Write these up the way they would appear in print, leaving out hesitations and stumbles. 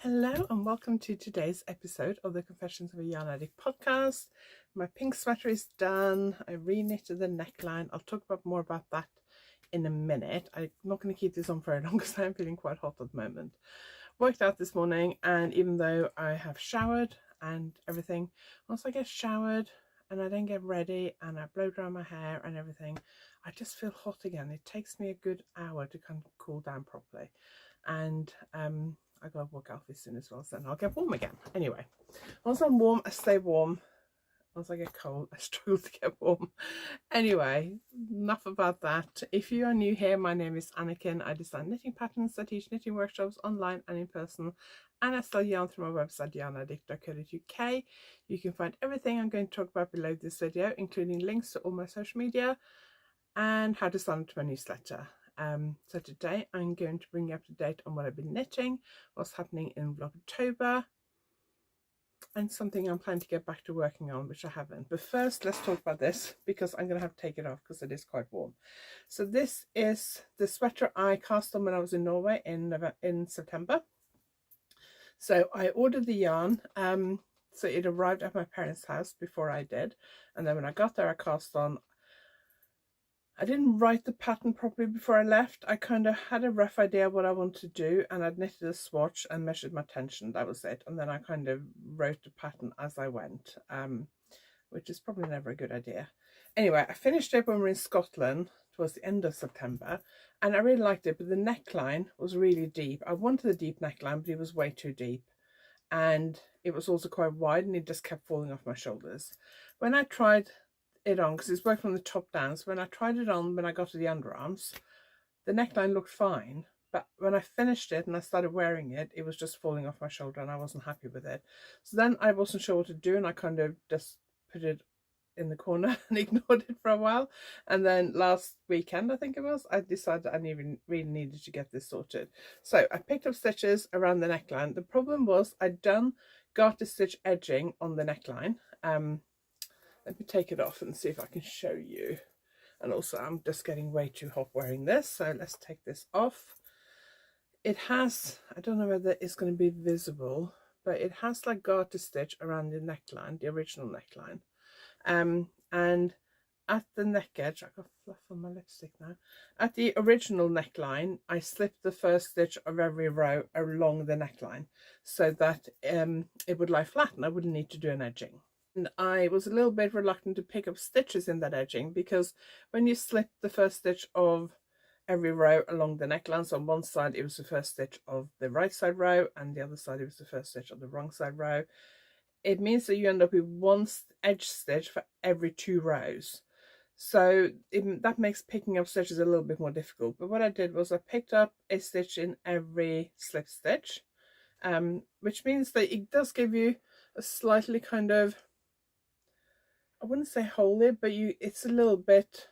Hello and welcome to today's episode of the Confessions of a Yarn Addict podcast. My pink sweater is done. I re-knitted the neckline. I'll talk more about that in a minute. I'm not going to keep this on very long because I'm feeling quite hot at the moment. Worked out this morning, and even though I have showered and everything, once I get showered and I then get ready and I blow dry my hair and everything, I just feel hot again. It takes me a good hour to kind of cool down properly. And I gotta walk out soon as well, so then I'll get warm again. Anyway, once I'm warm, I stay warm. Once I get cold, I struggle to get warm. Anyway, enough about that. If you are new here, my name is Anniken. I design knitting patterns. I teach knitting workshops online and in person, and I sell yarn through my website yarnaddict.co.uk. You can find everything I'm going to talk about below this video, including links to all my social media and how to sign up to my newsletter. So today I'm going to bring you up to date on what I've been knitting, what's happening in Vlogtober, and something I'm planning to get back to working on, which I haven't. But first, let's talk about this, because I'm going to have to take it off because it is quite warm. So this is the sweater I cast on when I was in Norway in September. So I ordered the yarn, so it arrived at my parents' house before I did, and then when I got there I cast on. I didn't write the pattern properly before I left. I kind of had a rough idea of what I wanted to do, and I'd knitted a swatch and measured my tension. That was it. And then I kind of wrote the pattern as I went, which is probably never a good idea. Anyway, I finished it when we were in Scotland towards the end of September, and I really liked it, but the neckline was really deep. I wanted a deep neckline, but it was way too deep. And it was also quite wide, and it just kept falling off my shoulders. When I tried it on, because it's worked from the top down, so when I tried it on, when I got to the underarms, the neckline looked fine, but when I finished it and I started wearing it, it was just falling off my shoulder, and I wasn't happy with it. So then I wasn't sure what to do, and I kind of just put it in the corner and ignored it for a while. And then last weekend, I think it was, I decided I really needed to get this sorted. So I picked up stitches around the neckline. The problem was I'd done garter stitch edging on the neckline. Let me take it off and see if I can show you. And also, I'm just getting way too hot wearing this, so let's take this off. It has, I don't know whether it's going to be visible, but it has like garter stitch around the neckline, the original neckline. And at the neck edge, I've got fluff on my lipstick now. At the original neckline, I slipped the first stitch of every row along the neckline so that it would lie flat and I wouldn't need to do an edging. And I was a little bit reluctant to pick up stitches in that edging, because when you slip the first stitch of every row along the neckline, so on one side it was the first stitch of the right side row, and the other side it was the first stitch of the wrong side row, it means that you end up with one edge stitch for every 2 rows. So that makes picking up stitches a little bit more difficult. But what I did was I picked up a stitch in every slip stitch, which means that it does give you a slightly kind of, I wouldn't say holy, but it's a little bit,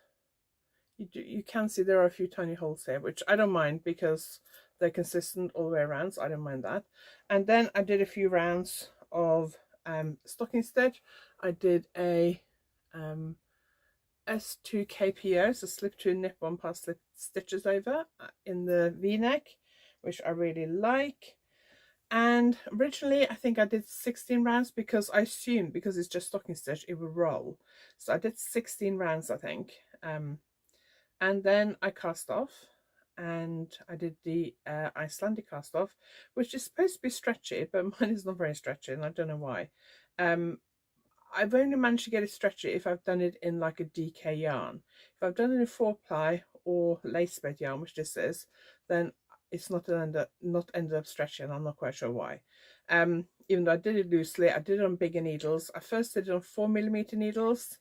you can see there are a few tiny holes there, which I don't mind because they're consistent all the way around, so I don't mind that. And then I did a few rounds of stocking stitch. I did a S2 KPO, so slip 2 knit 1 pass slip stitches over in the V-neck, which I really like. And originally I think I did 16 rounds because I assumed, because it's just stocking stitch, it would roll. So I did 16 rounds, I think. And then I cast off, and I did the Icelandic cast off, which is supposed to be stretchy, but mine is not very stretchy, and I don't know why. I've only managed to get it stretchy if I've done it in like a DK yarn. If I've done it in 4-ply or lace bed yarn, which this is, then it's not ended up stretchy, and I'm not quite sure why. Even though I did it loosely, I did it on bigger needles. I first did it on 4mm needles,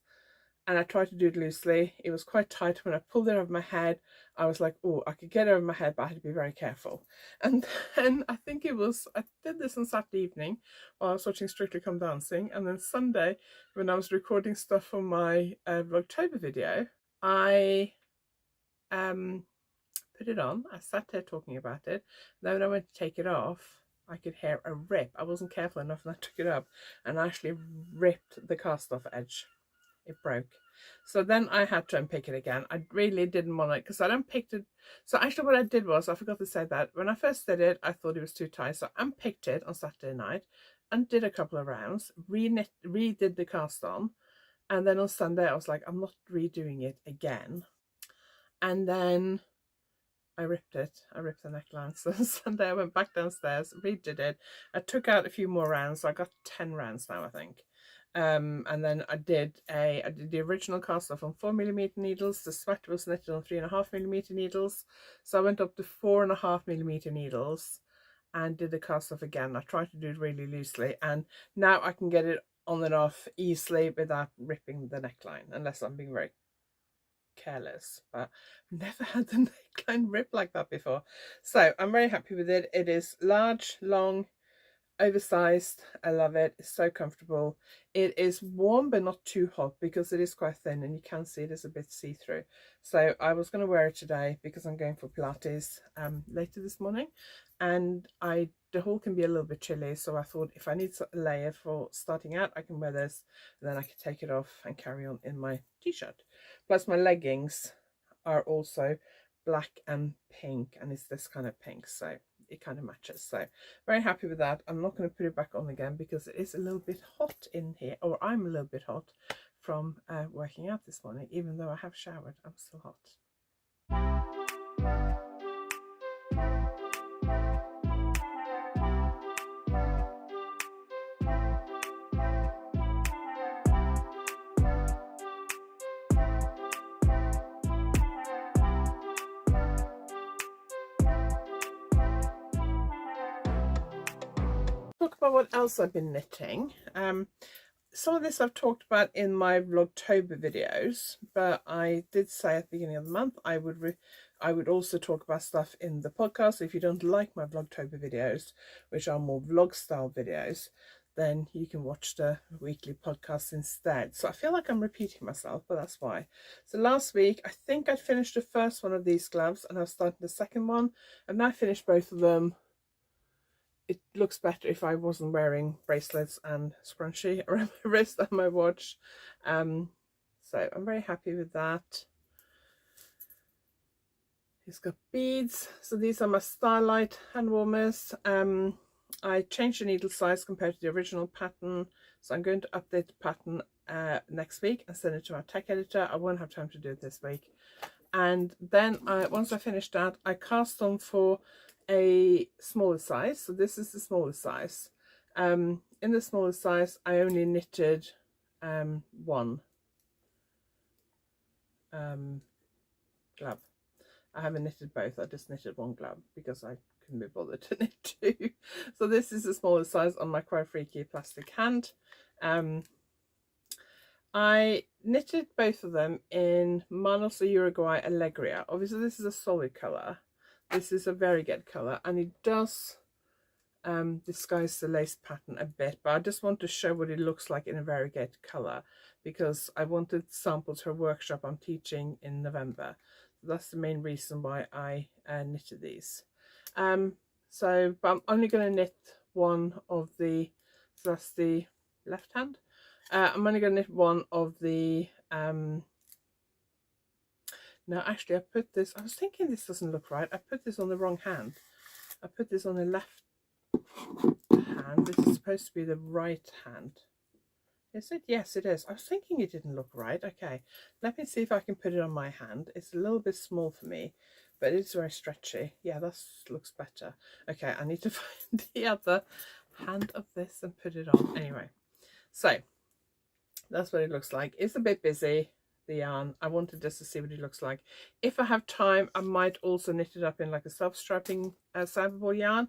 and I tried to do it loosely. It was quite tight. When I pulled it over my head, I was like, oh, I could get it over my head, but I had to be very careful. And then I think I did this on Saturday evening while I was watching Strictly Come Dancing, and then Sunday when I was recording stuff for my Vlogtober video, I put it on. I sat there talking about it. Then when I went to take it off, I could hear a rip. I wasn't careful enough, and I took it up and I actually ripped the cast off edge. it broke. So then I had to unpick it again. I really didn't want it because I unpicked it. So actually what I did was, I forgot to say that, when I first did it, I thought it was too tight. So I unpicked it on Saturday night and did a couple of rounds, redid the cast on. And then on Sunday, I was like, I'm not redoing it again. And then I ripped it. I ripped the neckline. So Sunday I went back downstairs, redid it. I took out a few more rounds. So I got 10 rounds now, I think. And then I did the original cast off on 4mm needles. The sweater was knitted on 3.5mm needles. So I went up to 4.5mm needles and did the cast off again. I tried to do it really loosely, and now I can get it on and off easily without ripping the neckline, unless I'm being very careless. But I've never had the neckline rip like that before. So I'm very happy with it. It is large, long, oversized. I love it. It's so comfortable. It is warm but not too hot because it is quite thin, and you can see it is a bit see-through. So I was going to wear it today because I'm going for Pilates later this morning, and the hall can be a little bit chilly, so I thought if I need a layer for starting out, I can wear this, and then I can take it off and carry on in my t-shirt. Plus my leggings are also black and pink, and it's this kind of pink, so it kind of matches. So very happy with that. I'm not going to put it back on again because it is a little bit hot in here, or I'm a little bit hot from working out this morning. Even though I have showered, I'm still hot. Talk about what else I've been knitting. Some of this I've talked about in my Vlogtober videos, but I did say at the beginning of the month I would also talk about stuff in the podcast. So if you don't like my Vlogtober videos, which are more vlog style videos, then you can watch the weekly podcast instead. So I feel like I'm repeating myself, but that's why. So last week, I think I finished the first one of these gloves, and I've started the second one. I've now finished both of them. It looks better if I wasn't wearing bracelets and scrunchie around my wrist and my watch. So I'm very happy with that. It's got beads. So these are my Starlight hand warmers. I changed the needle size compared to the original pattern. So I'm going to update the pattern next week and send it to our tech editor. I won't have time to do it this week. And then once I finish that, I cast on for a smaller size. So this is the smaller size. In the smaller size, I only knitted one glove. I haven't knitted both. I just knitted one glove because I couldn't be bothered to knit two. So this is the smaller size on my Cry Freaky plastic hand. I knitted both of them in Manos de Uruguay Alegria. Obviously this is a solid colour. This is a variegated colour, and it does disguise the lace pattern a bit, but I just want to show what it looks like in a variegated colour because I wanted samples for a workshop I'm teaching in November. So that's the main reason why I knitted these. But I'm only going to knit one of the, so that's the left hand. I'm only going to knit one of the now actually I put this, I was thinking this doesn't look right. I put this on the wrong hand. I put this on the left hand. This is supposed to be the right hand. Is it? Yes, it is. I was thinking it didn't look right. Okay, let me see if I can put it on my hand. It's a little bit small for me, but it's very stretchy. Yeah, that looks better. Okay, I need to find the other hand of this and put it on. Anyway, so that's what it looks like. It's a bit busy, the yarn. I wanted just to see what it looks like. If I have time, I might also knit it up in like a self-strapping cyberball yarn,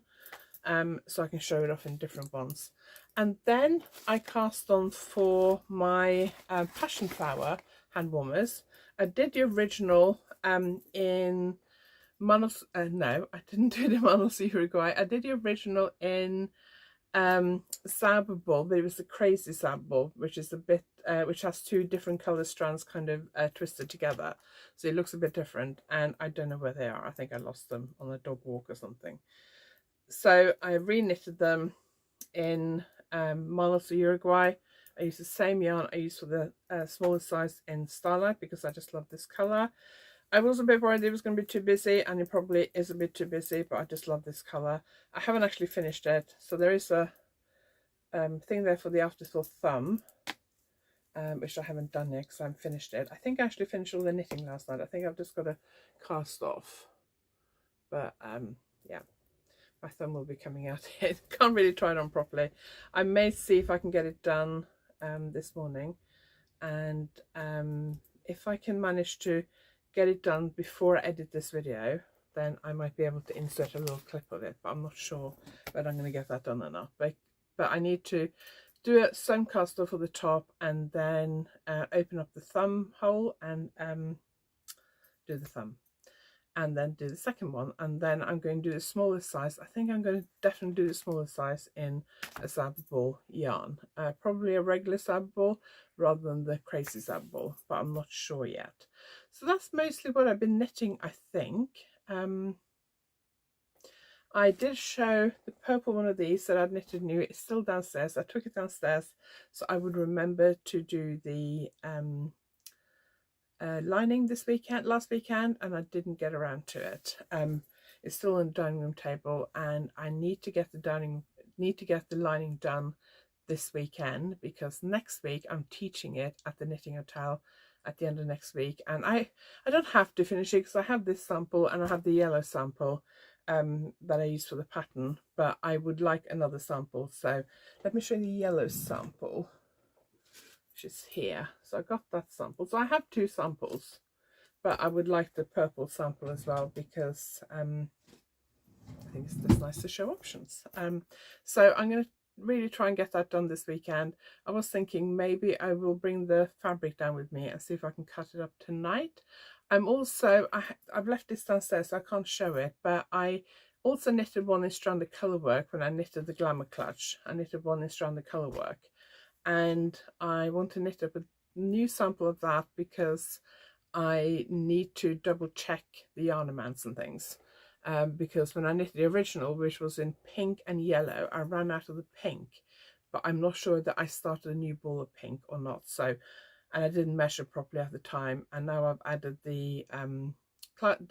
so I can show it off in different ones. And then I cast on for my passion flower hand warmers. I did the original in Manos, no, I didn't do the Manos Uruguay. I did the original in cyberball, but it was the crazy cyberball, which is a bit which has two different color strands kind of twisted together, so it looks a bit different, and I don't know where they are. I think I lost them on a dog walk or something. So I re-knitted them in Manos de Uruguay, I use the same yarn I use for the smaller size in Starlight because I just love this colour. I was a bit worried it was going to be too busy, and it probably is a bit too busy, but I just love this colour. I haven't actually finished it, so there is a thing there for the afterthought thumb, which I haven't done yet because I haven't finished it. I think I actually finished all the knitting last night. I think I've just got to cast off, but yeah, my thumb will be coming out. Can't really try it on properly. I may see if I can get it done this morning, and if I can manage to get it done before I edit this video, then I might be able to insert a little clip of it, but I'm not sure whether I'm going to get that done or not. But I need to do a seam cast off for the top, and then open up the thumb hole and do the thumb, and then do the second one, and then I'm going to do the smallest size. I think I'm going to definitely do the smallest size in a Zab ball yarn, probably a regular Zab ball rather than the crazy Zab ball, but I'm not sure yet. So that's mostly what I've been knitting, I think. I did show the purple one of these that I'd knitted new. It's still downstairs. I took it downstairs so I would remember to do the lining last weekend, and I didn't get around to it. It's still on the dining room table, and I need to get the lining done this weekend, because next week I'm teaching it at the Knitting Hotel at the end of next week, and I don't have to finish it because I have this sample and I have the yellow sample that I use for the pattern, but I would like another sample. So let me show you the yellow sample, which is here. So I got that sample. So I have two samples, but I would like the purple sample as well, because I think it's just nice to show options. So I'm going to really try and get that done this weekend. I was thinking maybe I will bring the fabric down with me and see if I can cut it up tonight. I've left this downstairs so I can't show it, but I also knitted one in stranded colourwork when I knitted the Glamour Clutch. I knitted one in stranded colourwork, and I want to knit up a new sample of that because I need to double check the yarn amounts and things. Because when I knitted the original, which was in pink and yellow, I ran out of the pink, but I'm not sure that I started a new ball of pink or not. So, and I didn't measure properly at the time, and now I've added the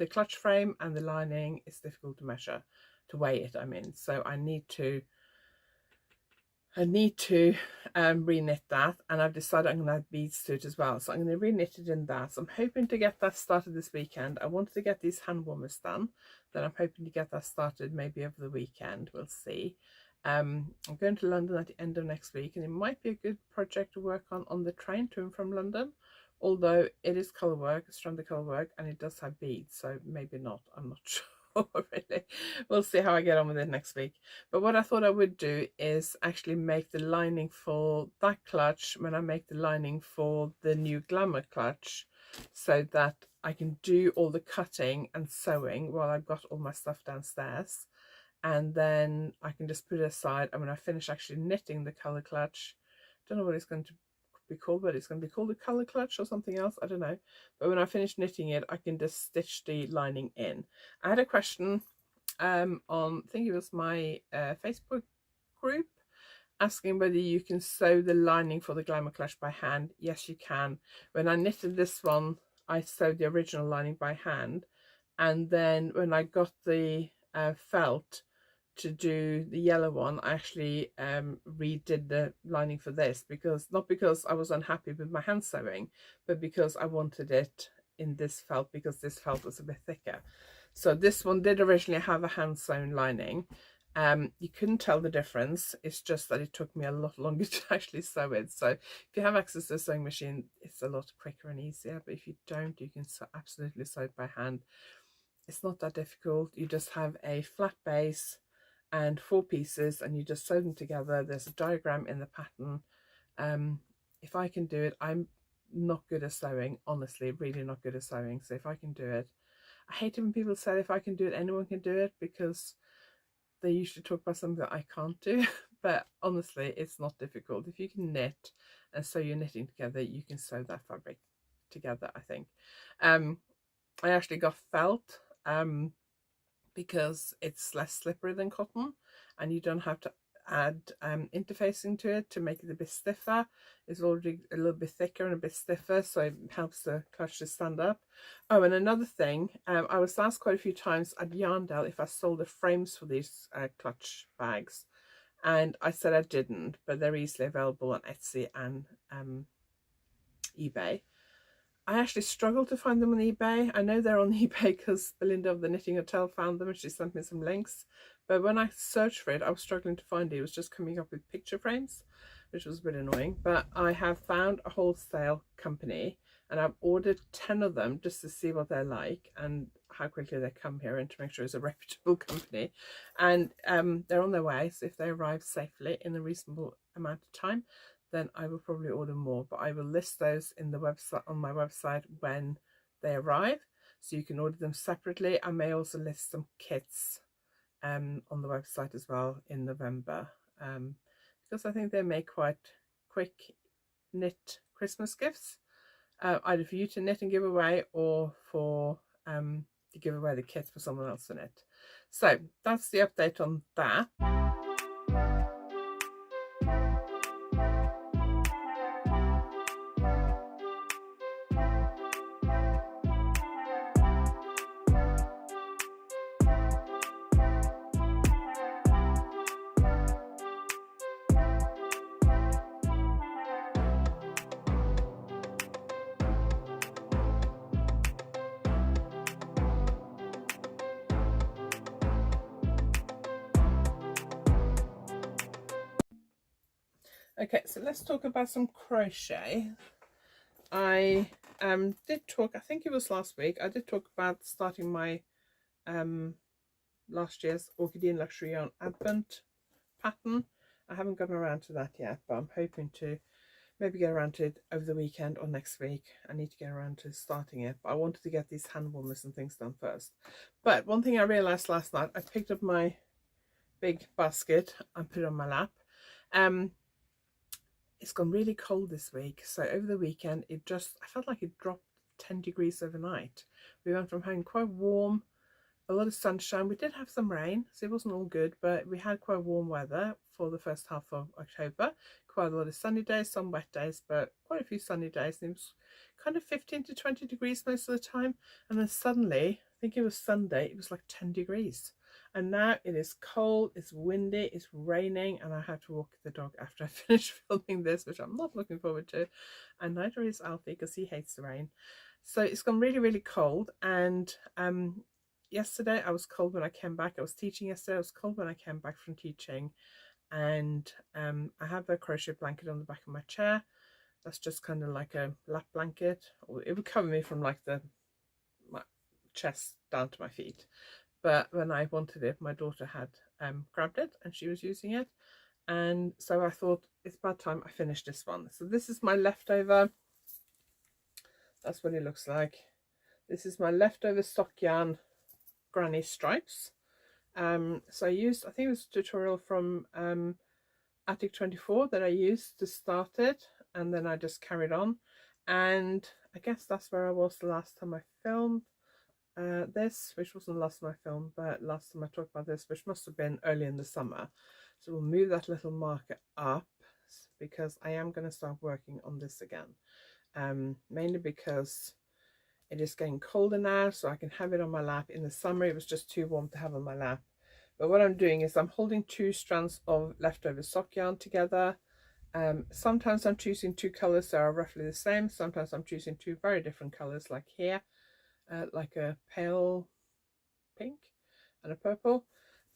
clutch frame and the lining. It's difficult to measure, to weigh it, I mean. So I need to re-knit that, and I've decided I'm going to add beads to it as well. So I'm going to re-knit it in that. So I'm hoping to get that started this weekend. I wanted to get these hand warmers done, then I'm hoping to get that started maybe over the weekend. We'll see. I'm going to London at the end of next week, and it might be a good project to work on the train to and from London, although it is colourwork, it's stranded colourwork, and it does have beads, so maybe not, I'm not sure. Really, we'll see how I get on with it next week. But what I thought I would do is actually make the lining for that clutch when I make the lining for the new Glamour Clutch, so that I can do all the cutting and sewing while I've got all my stuff downstairs, and then I can just put it aside. And when I finish actually knitting the colour clutch, don't know what it's going to be called, but it's going to be called a colour clutch or something else, I don't know. But when I finish knitting it, I can just stitch the lining in. I had a question on, I think it was my Facebook group, asking whether you can sew the lining for the Glamour Clutch by hand. Yes, you can. When I knitted this one, I sewed the original lining by hand, and then when I got the felt to do the yellow one, I actually redid the lining for this, because not because I was unhappy with my hand sewing, but because I wanted it in this felt, because this felt was a bit thicker. So this one did originally have a hand sewn lining. You couldn't tell the difference. It's just that it took me a lot longer to actually sew it. So if you have access to a sewing machine, it's a lot quicker and easier, but if you don't, you can absolutely sew it by hand. It's not that difficult. You just have a flat base and 4 pieces, and you just sew them together. There's a diagram in the pattern. If I can do it, I'm not good at sewing, honestly, really not good at sewing. So if I can do it, I hate it when people say if I can do it, anyone can do it, because they usually talk about something that I can't do. But honestly, it's not difficult. If you can knit and sew your knitting together, you can sew that fabric together, I think. I actually got felt because it's less slippery than cotton, and you don't have to add interfacing to it to make it a bit stiffer. It's already a little bit thicker and a bit stiffer, so it helps the clutch to stand up. Oh, and another thing, I was asked quite a few times at YarnAddict if I sold the frames for these clutch bags, and I said I didn't, but they're easily available on Etsy and eBay. I actually struggled to find them on eBay. I know they're on eBay because Belinda of the Knitting Hotel found them and she sent me some links. But when I searched for it, I was struggling to find it. It was just coming up with picture frames, which was a bit annoying. But I have found a wholesale company and I've ordered 10 of them just to see what they're like and how quickly they come here and to make sure it's a reputable company. And they're on their way. So if they arrive safely in a reasonable amount of time, then I will probably order more, but I will list those in the website on my website when they arrive, so you can order them separately. I may also list some kits on the website as well in November, because I think they make quite quick knit Christmas gifts, either for you to knit and give away or for to give away the kits for someone else to knit. So that's the update on that. Okay, so let's talk about some crochet. I did talk, I think it was last week, I did talk about starting my last year's Orchidean Luxury Yarn Advent pattern. I haven't gotten around to that yet, but I'm hoping to maybe get around to it over the weekend or next week. I need to get around to starting it, but I wanted to get these hand warmers and things done first. But one thing I realised last night, I picked up my big basket and put it on my lap. It's gone really cold this week, so over the weekend I felt like it dropped 10 degrees overnight. We went from having quite warm, a lot of sunshine. We did have some rain, so it wasn't all good, but we had quite warm weather for the first half of October. Quite a lot of sunny days, some wet days, but quite a few sunny days. And it was kind of 15 to 20 degrees most of the time, and then suddenly, I think it was Sunday, it was like 10 degrees. And now it is cold, it's windy, it's raining, and I have to walk the dog after I finish filming this, which I'm not looking forward to. And neither is Alfie, because he hates the rain. So it's gone really, really cold. And yesterday I was cold when I came back. I was teaching yesterday. I was cold when I came back from teaching. And I have a crochet blanket on the back of my chair. That's just kind of like a lap blanket. It would cover me from like my chest down to my feet. But when I wanted it, my daughter had grabbed it and she was using it. And so I thought it's about time I finished this one. So this is my leftover. That's what it looks like. This is my leftover stock yarn granny stripes. So I used, I think it was a tutorial from Attic 24 that I used to start it. And then I just carried on. And I guess that's where I was the last time I filmed. This, which wasn't the last time I filmed, but last time I talked about this, which must have been early in the summer. So we'll move that little marker up because I am going to start working on this again. Mainly because it is getting colder now, so I can have it on my lap. In the summer it was just too warm to have on my lap. But what I'm doing is I'm holding 2 strands of leftover sock yarn together. Sometimes I'm choosing 2 colors that are roughly the same. Sometimes I'm choosing 2 very different colors, like here. Like a pale pink and a purple,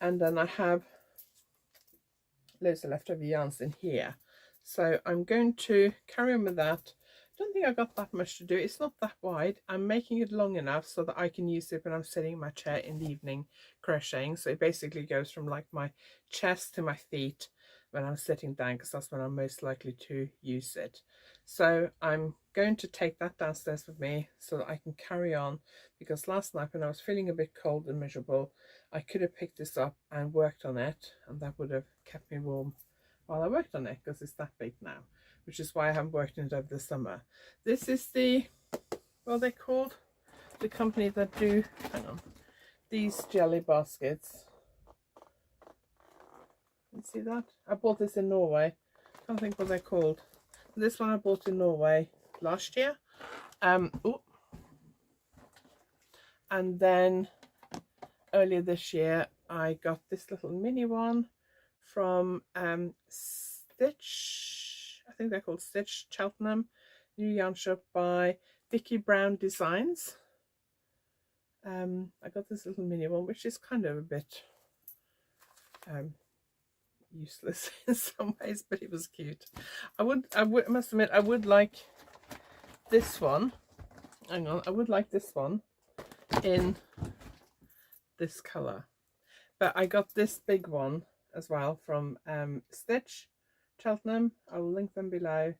and then I have loads of leftover yarns in here, so I'm going to carry on with that. Don't think I got that much to do. It's not that wide. I'm making it long enough so that I can use it when I'm sitting in my chair in the evening crocheting. So it basically goes from like my chest to my feet when I'm sitting down, because that's when I'm most likely to use it. So I'm going to take that downstairs with me so that I can carry on, because last night when I was feeling a bit cold and miserable, I could have picked this up and worked on it, and that would have kept me warm while I worked on it, because it's that big now, which is why I haven't worked on it over the summer. This is the, well, they're called, the company that do, hang on, these jelly baskets. You see that? I bought this in Norway. I can't think what they're called. This one I bought in Norway last year. Ooh. And then earlier this year I got this little mini one from Stitch. I think they're called Stitch, Cheltenham. New yarn shop by Vicky Brown Designs. I got this little mini one, which is kind of a bit useless in some ways, but it was cute. I must admit, I would like this one. Hang on, I would like this one in this color, but I got this big one as well from Stitch, Cheltenham. I will link them below,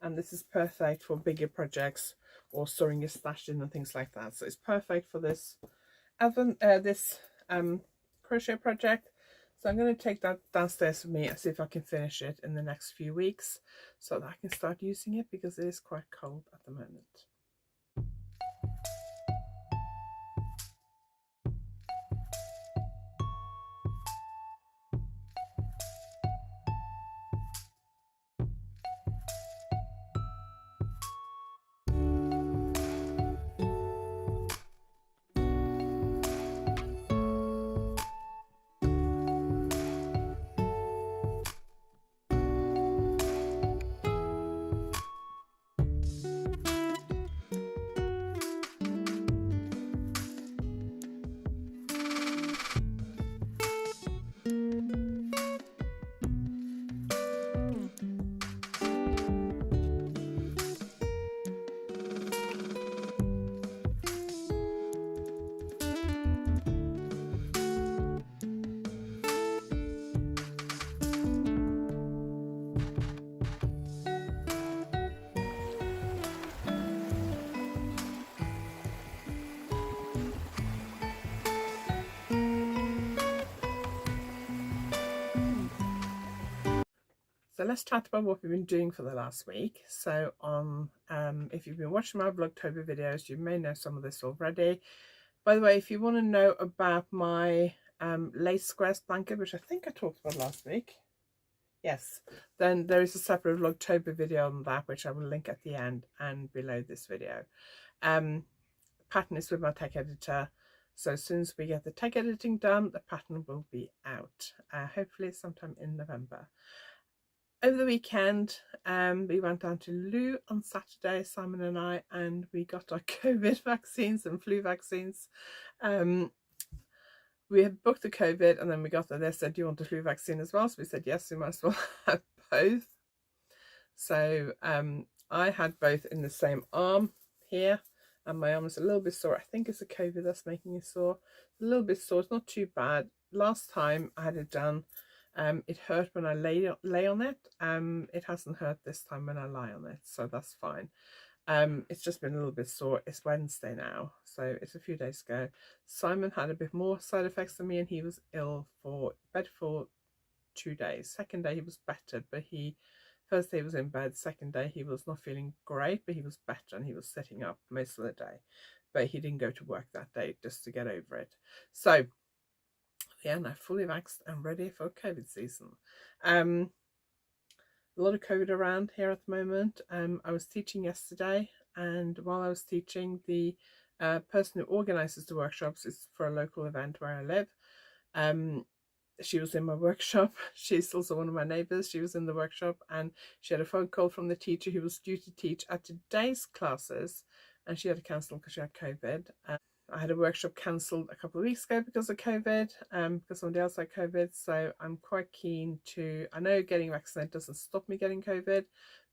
and this is perfect for bigger projects or storing your stash in and things like that. So it's perfect for this crochet project. So I'm going to take that downstairs with me and see if I can finish it in the next few weeks so that I can start using it, because it is quite cold at the moment. So let's chat about what we've been doing for the last week. So if you've been watching my Vlogtober videos, you may know some of this already. By the way, if you want to know about my lace squares blanket, which I think I talked about last week, yes, then there is a separate Vlogtober video on that, which I will link at the end and below this video. Pattern is with my tech editor. So as soon as we get the tech editing done, the pattern will be out, hopefully sometime in November. Over the weekend, we went down to Lou on Saturday, Simon and I, and we got our COVID vaccines and flu vaccines. We had booked the COVID, and then we got there. They said, "Do you want a flu vaccine as well?" So we said, yes, we might as well have both. So I had both in the same arm here, and my arm is a little bit sore. I think it's the COVID that's making it sore. A little bit sore. It's not too bad. Last time I had it done, it hurt when I lay on it. It hasn't hurt this time when I lie on it, so that's fine. It's just been a little bit sore. It's Wednesday now, so it's a few days ago. Simon had a bit more side effects than me, and he was ill for 2 days. Second day he was better, but first day he was in bed. Second day he was not feeling great, but he was better, and he was sitting up most of the day. But he didn't go to work that day, just to get over it. So yeah, now fully vaxxed and ready for COVID season. A lot of COVID around here at the moment. I was teaching yesterday, and while I was teaching, the person who organises the workshops is for a local event where I live. She was in my workshop. She's also one of my neighbours. She was in the workshop, and she had a phone call from the teacher who was due to teach at today's classes, and she had to cancel because she had COVID. I had a workshop cancelled a couple of weeks ago because of COVID, because somebody else had COVID. So I'm quite keen to, I know getting vaccinated doesn't stop me getting COVID,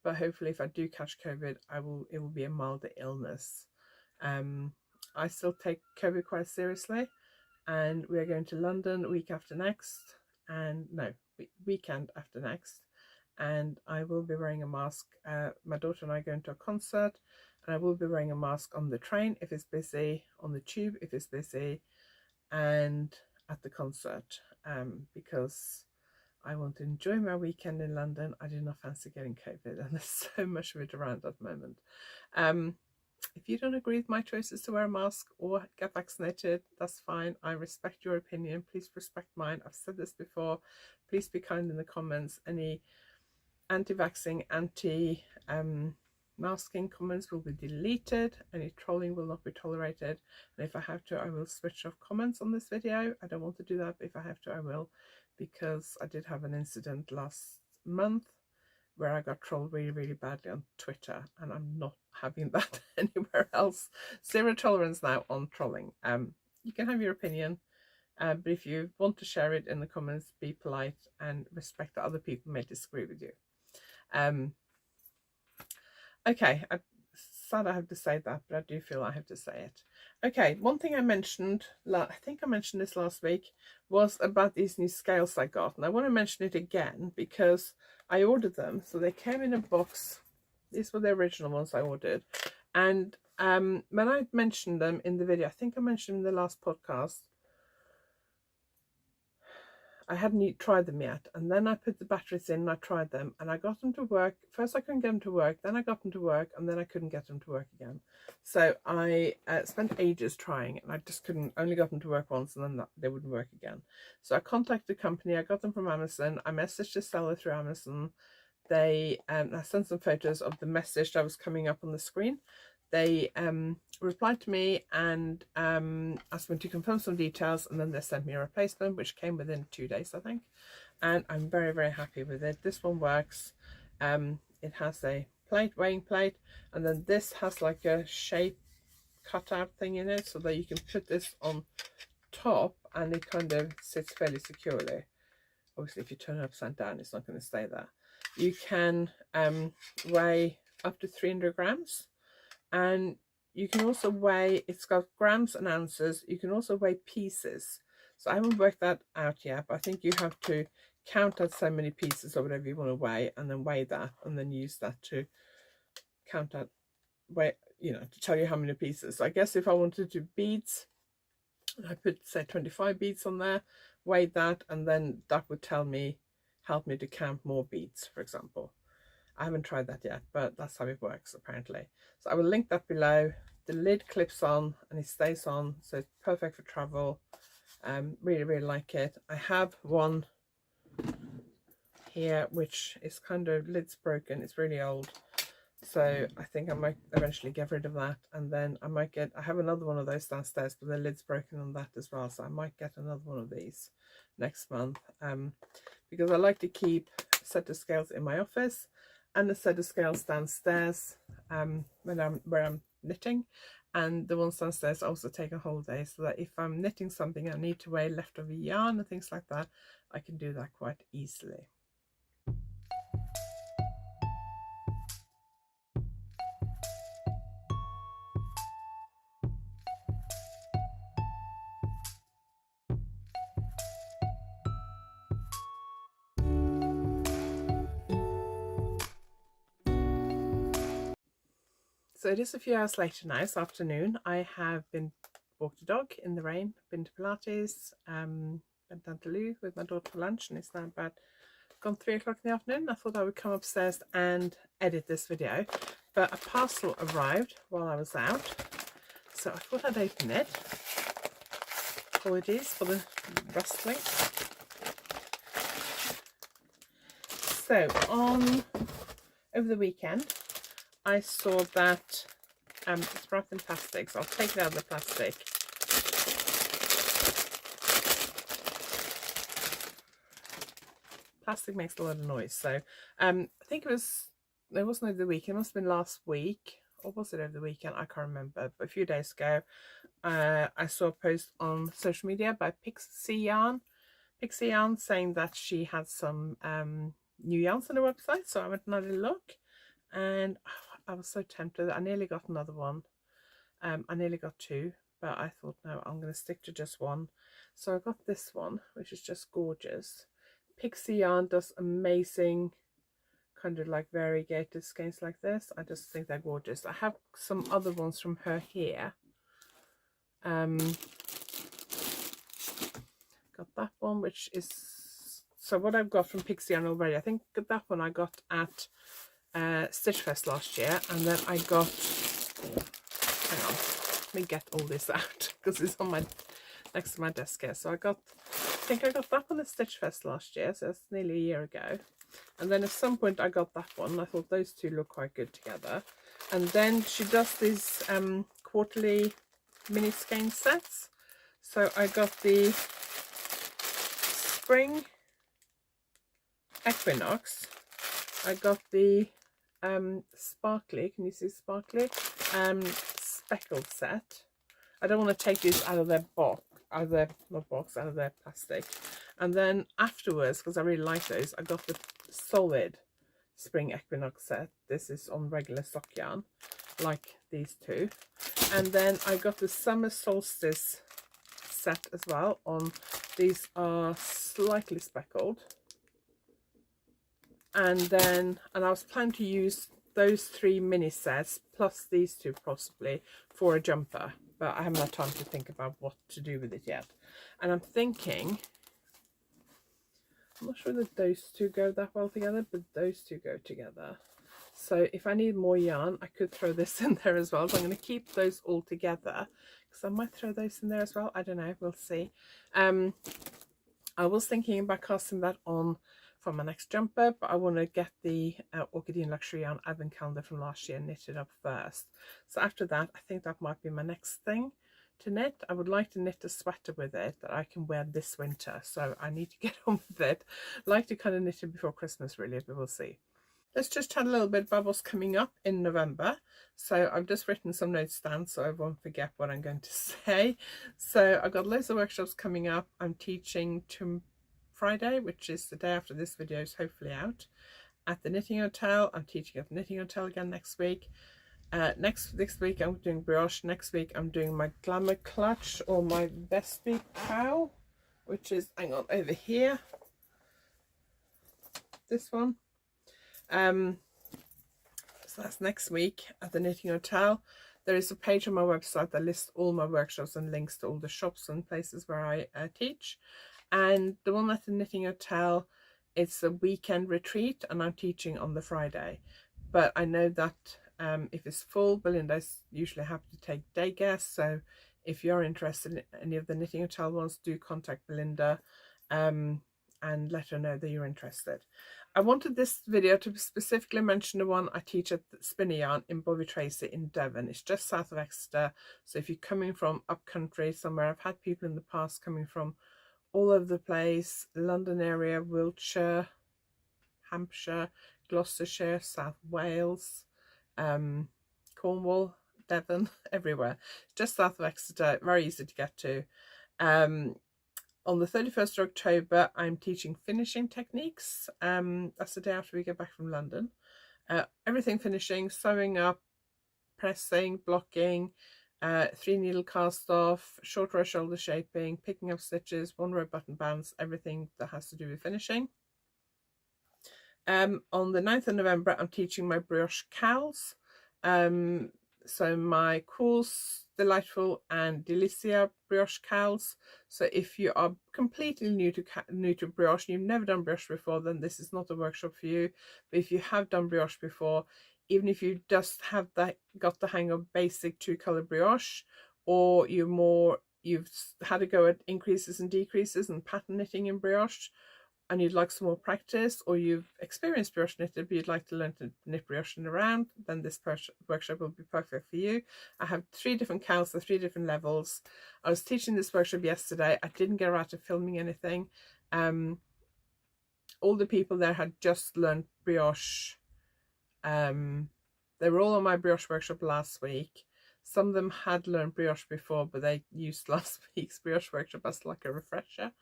but hopefully if I do catch COVID, it will be a milder illness. I still take COVID quite seriously, and we are going to London week after next, and no, weekend after next, and I will be wearing a mask. My daughter and I are going to a concert, and I will be wearing a mask on the train if it's busy, on the tube if it's busy, and at the concert, because I want to enjoy my weekend in London. I do not fancy getting COVID, and there's so much of it around at the moment. If you don't agree with my choices to wear a mask or get vaccinated, that's fine. I respect your opinion. Please respect mine. I've said this before. Please be kind in the comments. Any anti-vaxxing, masking comments will be deleted. Any trolling will not be tolerated. And if I have to, I will switch off comments on this video. I don't want to do that, but if I have to, I will, because I did have an incident last month where I got trolled really, really badly on Twitter, and I'm not having that anywhere else. Zero tolerance now on trolling. You can have your opinion, but if you want to share it in the comments, be polite and respect that other people may disagree with you. Okay, I'm sad I have to say that, but I do feel I have to say it. Okay, one thing I mentioned, I think I mentioned this last week, was about these new scales I got, and I want to mention it again because I ordered them. So they came in a box. These were the original ones I ordered, and when I mentioned them in the video, I think I mentioned in the last podcast, I hadn't tried them yet, and then I put the batteries in and I tried them and I got them to work. First I couldn't get them to work, then I got them to work, and then I couldn't get them to work again. So I spent ages trying, and I just couldn't, only got them to work once, and then they wouldn't work again. So I contacted the company. I got them from Amazon. I messaged the seller through Amazon. They I sent some photos of the message that was coming up on the screen. They replied to me and asked me to confirm some details, and then they sent me a replacement, which came within 2 days, I think. And I'm very, very happy with it. This one works. It has a weighing plate, and then this has like a shape cutout thing in it, so that you can put this on top and it kind of sits fairly securely. Obviously, if you turn it upside down, it's not going to stay there. You can weigh up to 300 grams. And you can also weigh, it's got grams and ounces. You can also weigh pieces. So I haven't worked that out yet, but I think you have to count out so many pieces or whatever you want to weigh, and then weigh that, and then use that to count out, weigh, you know, to tell you how many pieces. So I guess if I wanted to do beads, I put, say, 25 beads on there, weigh that, and then that would help me to count more beads, for example. I haven't tried that yet, but that's how it works apparently. So I will link that below. The lid clips on and it stays on, so it's perfect for travel. Really, really like it. I have one here which is kind of, lid's broken, it's really old. So I think I might eventually get rid of that, and then I might get, I have another one of those downstairs, but the lid's broken on that as well. So I might get another one of these next month, because I like to keep a set of scales in my office and a set of scales downstairs where I'm knitting, and the ones downstairs also take a holiday, so that if I'm knitting something I need to weigh leftover yarn and things like that, I can do that quite easily. So it is a few hours later now, this afternoon. I have walked a dog in the rain, been to Pilates, went down to Lou with my daughter for lunch, and it's now about gone 3 o'clock in the afternoon. I thought I would come upstairs and edit this video, but a parcel arrived while I was out, so I thought I'd open it. Apologies for the rustling. So over the weekend, I saw that it's wrapped in plastic, so I'll take it out of the plastic. Plastic makes a lot of noise, so I think it wasn't over the weekend, it must have been last week, or was it over the weekend? I can't remember, but a few days ago I saw a post on social media by Pixie Yarn saying that she had some new yarns on her website, so I went and had a look, and I was so tempted. I nearly got another one. I nearly got 2, but I thought, no, I'm going to stick to just one. So I got this one, which is just gorgeous. Pixie Yarn does amazing kind of like variegated skeins like this. I just think they're gorgeous. I have some other ones from her here. Got that one, which is, so what I've got from Pixie Yarn already, I think that one I got at Stitch Fest last year, and then I got let me get all this out because it's on my next to my desk here. So I think I got that one at Stitch Fest last year, so it's nearly a year ago. And then at some point I got that one. I thought those two look quite good together. And then she does these quarterly mini skein sets. So I got the Spring Equinox. I got the sparkly, can you see sparkly? Speckled set. I don't want to take these out of their box, out of their plastic. And then afterwards, because I really like those, I got the solid Spring Equinox set. This is on regular sock yarn, like these two. And then I got the Summer Solstice set as well. These are slightly speckled. And I was planning to use those 3 mini sets plus these 2 possibly for a jumper, but I haven't had time to think about what to do with it yet. And I'm thinking, I'm not sure that those 2 go that well together, but those 2 go together. So if I need more yarn, I could throw this in there as well. So I'm going to keep those all together because I might throw those in there as well. I don't know, we'll see. I was thinking about casting that on for my next jumper, but I want to get the Orchidea Luxury Yarn advent calendar from last year knitted up first. So after that, I think that might be my next thing to knit. I would like to knit a sweater with it that I can wear this winter, so I need to get on with it. I'd like to kind of knit it before Christmas really, but we'll see. Let's just chat a little bit about what's coming up in November. So I've just written some notes down so I won't forget what I'm going to say. So I've got loads of workshops coming up. I'm teaching Friday, which is the day after this video is hopefully out, at the Knitting Hotel. I'm teaching at the Knitting Hotel again next week. Next week I'm doing brioche. Next week I'm doing my Glamour Clutch or my Vespi Cow, which is, hang on, over here. This one. So that's next week at the Knitting Hotel. There is a page on my website that lists all my workshops and links to all the shops and places where I teach. And the one at the Knitting Hotel, it's a weekend retreat and I'm teaching on the Friday. But I know that if it's full, Belinda's usually happy to take day guests. So if you're interested in any of the Knitting Hotel ones, do contact Belinda and let her know that you're interested. I wanted this video to specifically mention the one I teach at Spinny Yarn in Bovey Tracy in Devon. It's just south of Exeter. So if you're coming from up country somewhere, I've had people in the past coming from all over the place, London area, Wiltshire, Hampshire, Gloucestershire, South Wales, Cornwall, Devon, everywhere. Just south of Exeter, very easy to get to. On the 31st of October, I'm teaching finishing techniques. That's the day after we get back from London. Everything finishing, sewing up, pressing, blocking, 3 needle cast off, short row shoulder shaping, picking up stitches, 1 row button bands, everything that has to do with finishing. On the 9th of November, I'm teaching my brioche cowls. So my Cool's, Delightful and Delicia brioche cowls. So if you are completely new to brioche and you've never done brioche before, then this is not a workshop for you. But if you have done brioche before, even if you just have got the hang of basic 2-color brioche, or you've had a go at increases and decreases and pattern knitting in brioche, and you'd like some more practice, or you've experienced brioche knitting but you'd like to learn to knit brioche around, then this workshop will be perfect for you. I have 3 different cows at 3 different levels. I was teaching this workshop yesterday. I didn't get around to filming anything. All the people there had just learned brioche. They were all on my brioche workshop last week. Some of them had learned brioche before, but they used last week's brioche workshop as like a refresher.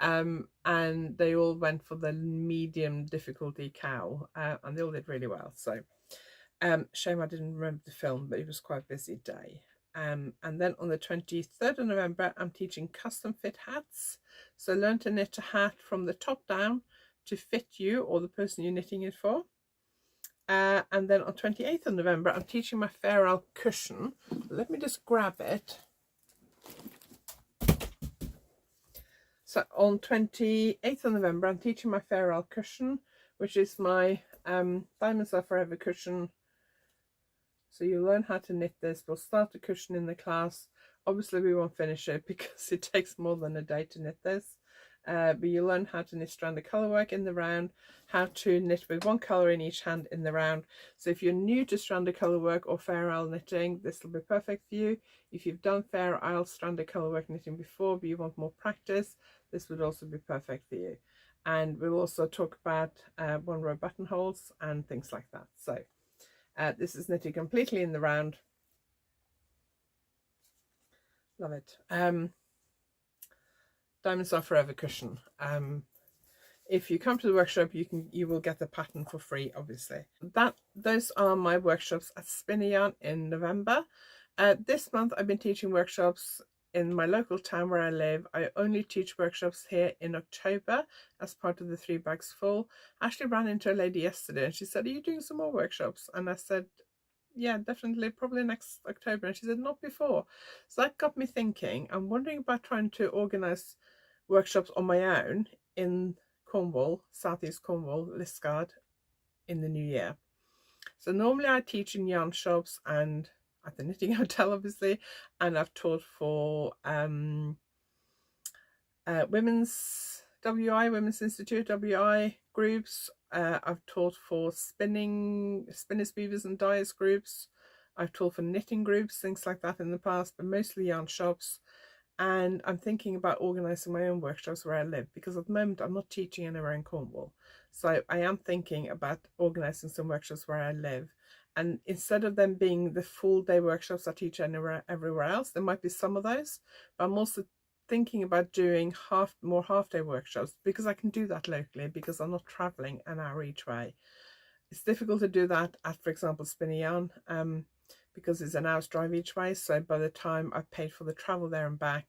And they all went for the medium difficulty cow, and they all did really well. So shame I didn't remember the film, but it was quite a busy day. And then on the 23rd of November, I'm teaching custom fit hats. So learn to knit a hat from the top down to fit you or the person you're knitting it for. And then on 28th of November, I'm teaching my Fair cushion. Let me just grab it. So on 28th of November, I'm teaching my Fair cushion, which is my Diamonds Are Forever cushion So you learn how to knit this. We'll start the cushion in the class. Obviously we won't finish it because it takes more than a day to knit this. But you learn how to knit stranded colourwork in the round, how to knit with one colour in each hand in the round. So if you're new to stranded colourwork or Fair Isle knitting, this will be perfect for you. If you've done Fair Isle stranded colourwork knitting before but you want more practice, this would also be perfect for you. And we'll also talk about one row buttonholes and things like that. So this is knitted completely in the round. Love it. Diamonds Are Forever cushion. If you come to the workshop, you will get the pattern for free, obviously. Those are my workshops at Spinner Yarn in November. This month I've been teaching workshops in my local town where I live. I only teach workshops here in October as part of the 3 Bags Full. I actually ran into a lady yesterday and she said, "Are you doing some more workshops?" And I said, "Yeah, definitely, probably next October." And she said, "Not before." So that got me thinking. I'm wondering about trying to organise workshops on my own in Cornwall, southeast Cornwall, Liscard, in the new year. So normally I teach in yarn shops and at the knitting hotel, obviously, and I've taught for Women's Institute WI groups. I've taught for spinners, weavers and dyers groups. I've taught for knitting groups, things like that in the past, but mostly yarn shops. And I'm thinking about organising my own workshops where I live, because at the moment I'm not teaching anywhere in Cornwall. So I am thinking about organising some workshops where I live. And instead of them being the full day workshops I teach everywhere else, there might be some of those. But I'm also thinking about doing more half-day workshops, because I can do that locally because I'm not travelling an hour each way. It's difficult to do that at, for example, Spinner Yarn, because it's an hour's drive each way. So by the time I've paid for the travel there and back,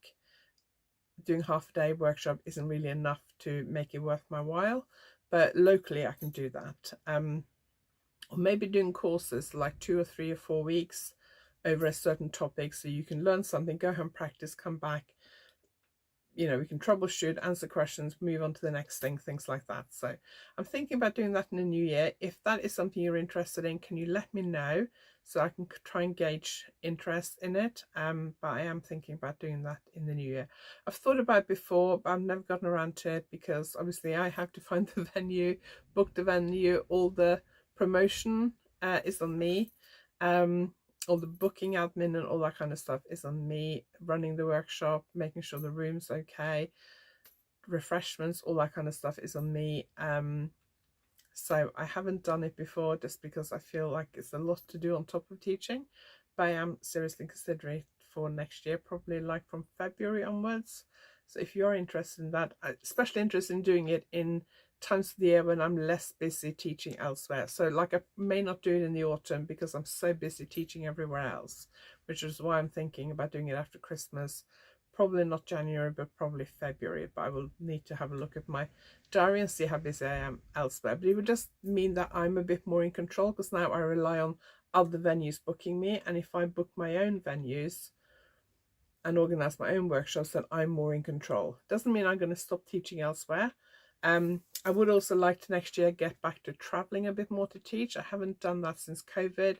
doing half-a-day workshop isn't really enough to make it worth my while. But locally I can do that. Or maybe doing courses like 2 or 3 or 4 weeks over a certain topic, so you can learn something, go home, practice, come back, you know, we can troubleshoot, answer questions, move on to the next thing, things like that. So I'm thinking about doing that in the new year. If that is something you're interested in, can you let me know so I can try and gauge interest in it? But I am thinking about doing that in the new year. I've thought about it before, but I've never gotten around to it because obviously I have to find the venue, book the venue, all the promotion is on me. All the booking admin and all that kind of stuff is on me. Running the workshop, making sure the room's okay, refreshments, all that kind of stuff is on me. So I haven't done it before just because I feel like it's a lot to do on top of teaching, but I am seriously considering it for next year, probably like from February onwards. So if you're interested in that, I'm especially interested in doing it in times of the year when I'm less busy teaching elsewhere. So like I may not do it in the autumn because I'm so busy teaching everywhere else, which is why I'm thinking about doing it after Christmas. Probably not January, but probably February. But I will need to have a look at my diary and see how busy I am elsewhere. But it would just mean that I'm a bit more in control, because now I rely on other venues booking me. And if I book my own venues and organise my own workshops, then I'm more in control. Doesn't mean I'm going to stop teaching elsewhere. I would also like to next year get back to travelling a bit more to teach. I haven't done that since COVID.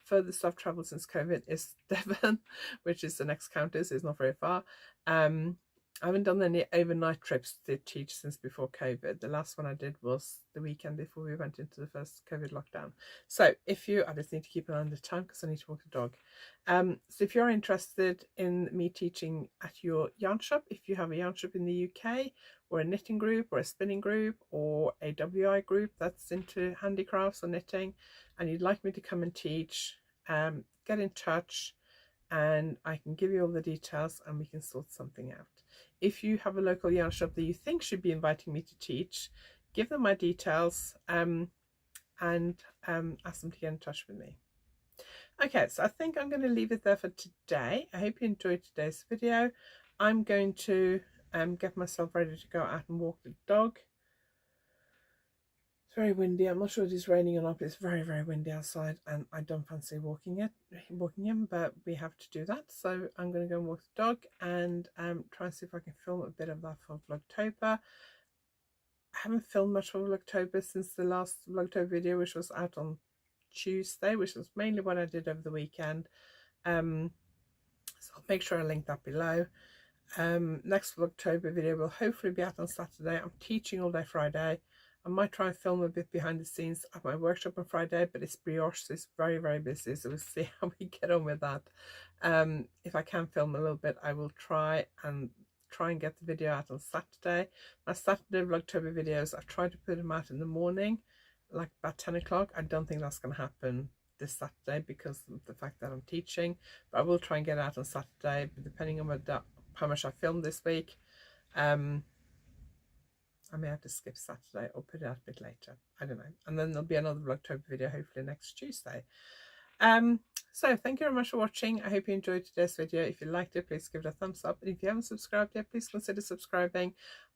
Furthest I've travelled since COVID is Devon, which is the next county, so it's not very far. I haven't done any overnight trips to teach since before COVID. The last one I did was the weekend before we went into the first COVID lockdown. So if you, I just need to keep an eye on the time because I need to walk the dog. So if you're interested in me teaching at your yarn shop, if you have a yarn shop in the UK, or a knitting group or a spinning group or a WI group that's into handicrafts or knitting, and you'd like me to come and teach, get in touch and I can give you all the details and we can sort something out. If you have a local yarn shop that you think should be inviting me to teach, give them my details and ask them to get in touch with me. Okay, so I think I'm going to leave it there for today. I hope you enjoyed today's video. I'm going to get myself ready to go out and walk the dog. It's very windy. I'm not sure if it's raining or not, but it's very, very windy outside and I don't fancy walking him, but we have to do that. So I'm going to go and walk the dog and try and see if I can film a bit of that for Vlogtober. I haven't filmed much for Vlogtober since the last Vlogtober video, which was out on Tuesday, which is mainly what I did over the weekend. So I'll make sure I link that below. Next Vlogtober video will hopefully be out on Saturday. I'm teaching all day Friday. I might try and film a bit behind the scenes at my workshop on Friday, but it's brioche, so it's very, very busy, so we'll see how we get on with that. If I can film a little bit, I will try and get the video out on Saturday. My Saturday Vlogtober videos, I've tried to put them out in the morning, like about 10 o'clock. I don't think that's going to happen this Saturday because of the fact that I'm teaching, but I will try and get it out on Saturday, but depending on how much I filmed this week, I may have to skip Saturday or put it out a bit later. I don't know. And then there'll be another Vlogtober video hopefully next Tuesday. So thank you very much for watching. I hope you enjoyed today's video. If you liked it, please give it a thumbs up. And if you haven't subscribed yet, please consider subscribing.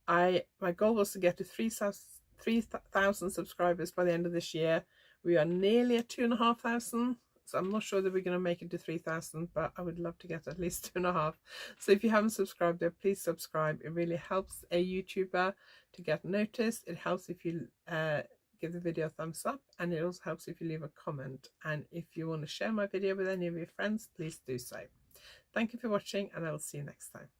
My goal was to get to 3,000 subscribers by the end of this year. We are nearly at 2,500. So I'm not sure that we're going to make it to 3,000, but I would love to get at least 2,500. So if you haven't subscribed yet, please subscribe. It really helps a YouTuber to get noticed. It helps if you give the video a thumbs up, and it also helps if you leave a comment. And if you want to share my video with any of your friends, please do so. Thank you for watching, and I will see you next time.